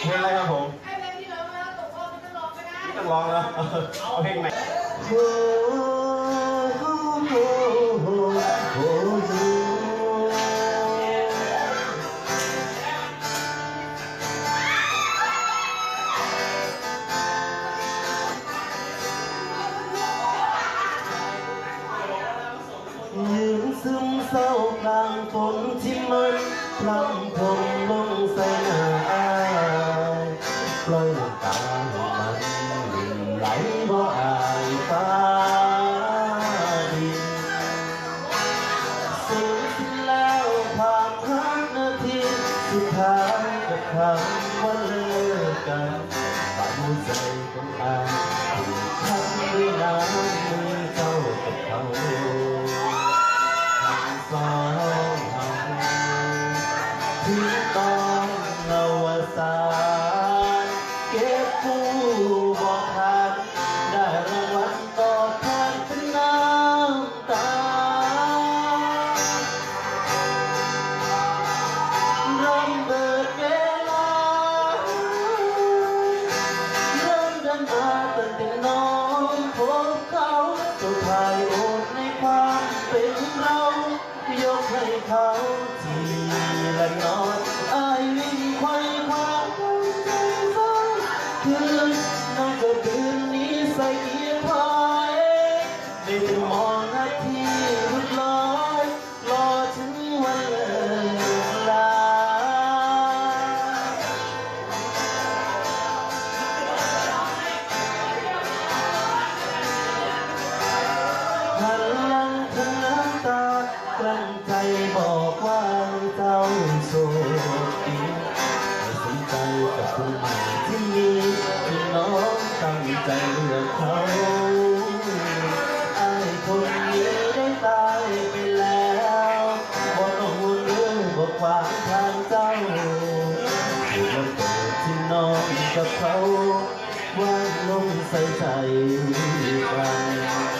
เพลงอะไรครับผมไอ้เพลงที่เรามาตกรอบไม่ต้องร้องก็ได้ไม่ต้องร้องแล้วเอาเพลงไหนยืนซึมเศร้ากลางฝนที่มันพรำพรมลงใส่หน้าอายปล่อยน้ำตามันไหลบ่อายฟ้าดินสิ้นสิ้นแล้วผ่าน5 นาทีสุดท้ายกับคำว่าเลิกกันบาดหัวใจของอายถูกทับด้วยน้ำมือเจ้ากับเขาสองที่ต้องอวสานเก็บผู้บอกขาดได้รางวัลตอบแทนเป็นน้ำตารำเบิดเวลาเริ่มดังอาตั้งแต่น้องพบเขาตัวภายโอดในความเป็นเรายกให้เขาทีละนอนอายวิ่งไขว่คว้าใจฟ้าคืนน้องก็คืนนี้ใส่เกียร์พายได้แต่มองนาทีรุดลอยรอถึงวันเลิกลาหันหลังทั้งน้ำตากลั้นใจบอกว่าเจ้าโสดดีไม่สนใจกับผู้ใหม่ที่มีที่น้องตั้งใจเลือกเขาไอ้คนนี้ได้ตายไปแล้วบ่ต้องห่วงเรื่องบ่ขวางทางเจ้าวันเกิดที่น้องกับเขาวางลงใส่ใจกัน